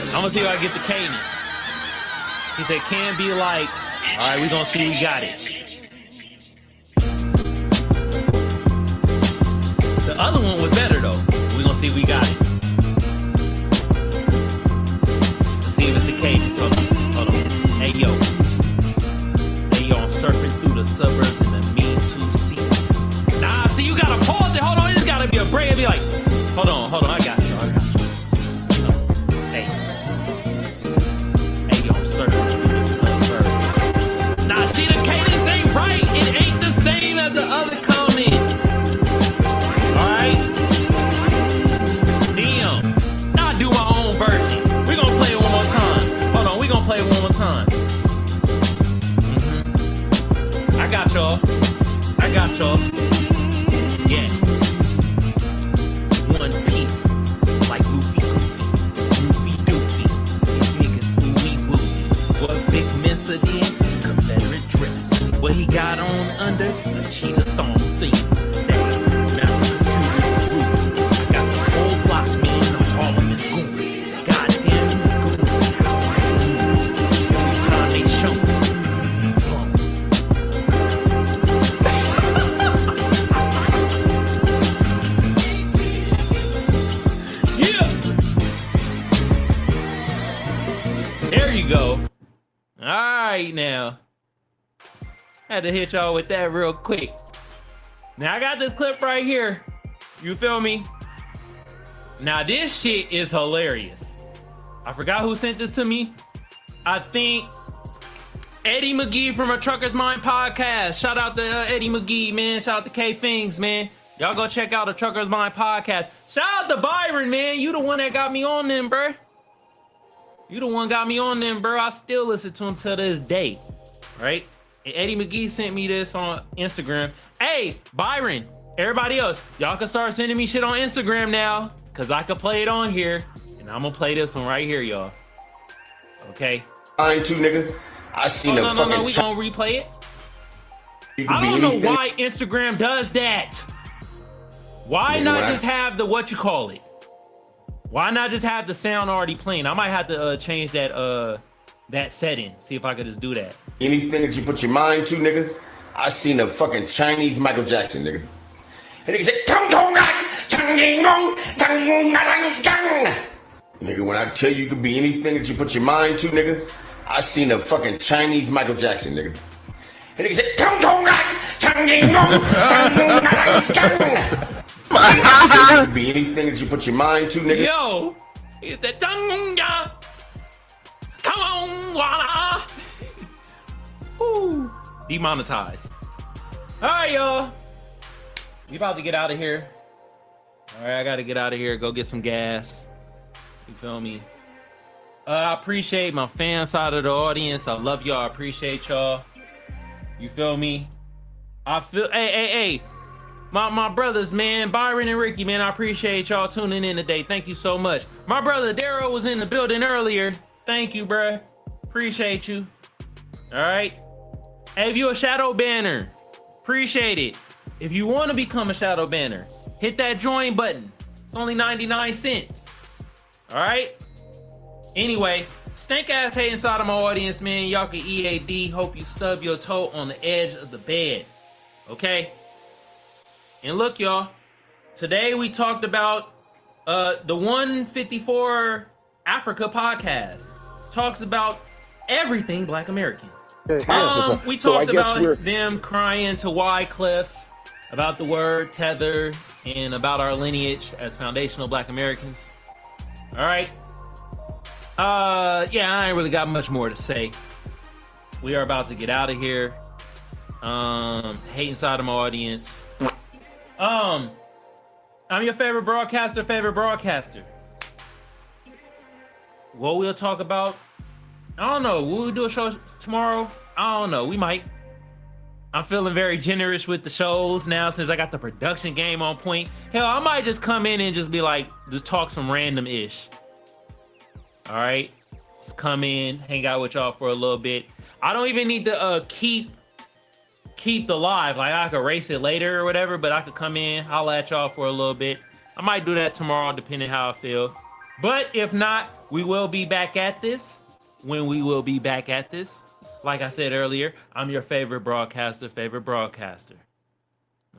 I'm gonna see if I get the cadence. He said, can be like, all right, we gonna see we got it. The other one was better though. We gonna see we got it. Let's see if it's the cadence. Hold on. Hey yo, I'm surfing through the suburbs in the mean 2C. Nah, see, you gotta pause it. Hold on, it's gotta be a break. Be like, hold on, I got you. Hey, yo, I'm surfing through the suburbs. Nah, see, the cadence ain't right. It ain't the same as the other comment. Alright? Damn. Now I do my own version. We're gonna play it one more time. Hold on, we're gonna play it one more time. I got y'all. Yeah. One piece. Like Goofy Doofy. These niggas ooey woo. What Big Mensa did? Confederate dress. What he got on under? A cheetah thong thing. Go. All right, now had to hit y'all with that real quick. Now I got this clip right here. You feel me? Now this shit is hilarious. I forgot who sent this to me. I think Eddie McGee from a Trucker's Mind podcast. Shout out to Eddie McGee, man. Shout out to K Things, man. Y'all go check out the Trucker's Mind podcast. Shout out to Byron, man. You the one that got me on them, bruh. You the one got me on them, bro. I still listen to him to this day, right? And Eddie McGee sent me this on Instagram. Hey, Byron, everybody else, y'all can start sending me shit on Instagram now, because I can play it on here. And I'm going to play this one right here, y'all. Okay? I ain't too, nigga. I seen no, we going to replay it. I don't know why Instagram does that. Why not just have the what you call it? Why not just have the sound already playing? I might have to change that that setting. See if I could just do that. Anything that you put your mind to, nigga. I seen a fucking Chinese Michael Jackson, nigga. And nigga said, nigga, when I tell you could be anything that you put your mind to, nigga, I seen a fucking Chinese Michael Jackson, nigga. And nigga said, it could be anything that you put your mind to, nigga. Yo, it's that come on, wanna. Woo, demonetized. All right, y'all. We about to get out of here. All right, I gotta get out of here. Go get some gas. You feel me? I appreciate my fan side of the audience. I love y'all. I appreciate y'all. You feel me? I feel. Hey. My brothers, man, Byron and Ricky, man, I appreciate y'all tuning in today. Thank you so much. My brother Daryl was in the building earlier. Thank you, bruh. Appreciate you. All right. Hey, if you a shadow banner, appreciate it. If you want to become a shadow banner, hit that join button. It's only 99 cents. All right. Anyway, stank ass hate inside of my audience, man. Y'all can EAD. Hope you stub your toe on the edge of the bed. Okay. And look, y'all, today we talked about the 154 Africa podcast. Talks about everything Black American. We talked about them crying to Wyclef about the word tether and about our lineage as foundational Black Americans. All right. Yeah, I ain't really got much more to say. We are about to get out of here. Hate inside of my audience. I'm your favorite broadcaster. What we'll talk about, I don't know. Will we do a show tomorrow? I don't know. We might. I'm feeling very generous with the shows now since I got the production game on point. Hell, I might just come in and just be like, just talk some random ish. All right, just come in, hang out with y'all for a little bit. I don't even need to keep the live. Like I could erase it later or whatever, but I could come in, holla at y'all for a little bit. I might do that tomorrow, depending how I feel. But if not, we will be back at this. When we will be back at this. Like I said earlier, I'm your favorite broadcaster.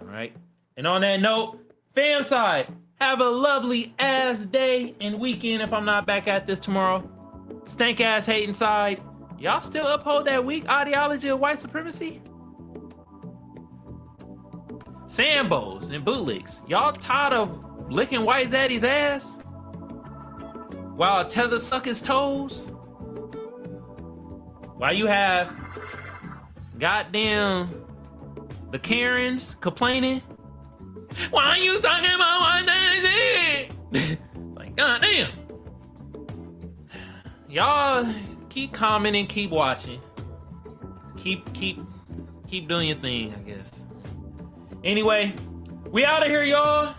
All right. And on that note, fam side, have a lovely ass day and weekend if I'm not back at this tomorrow. Stank ass hating side, y'all still uphold that weak ideology of white supremacy? Sambos and bootlicks, y'all tired of licking white zaddy's ass? While tether suck his toes? While you have goddamn the Karens complaining, why are you talking about what they did? Like, goddamn. Y'all keep commenting, keep watching. Keep doing your thing, I guess. Anyway, we out of here, y'all.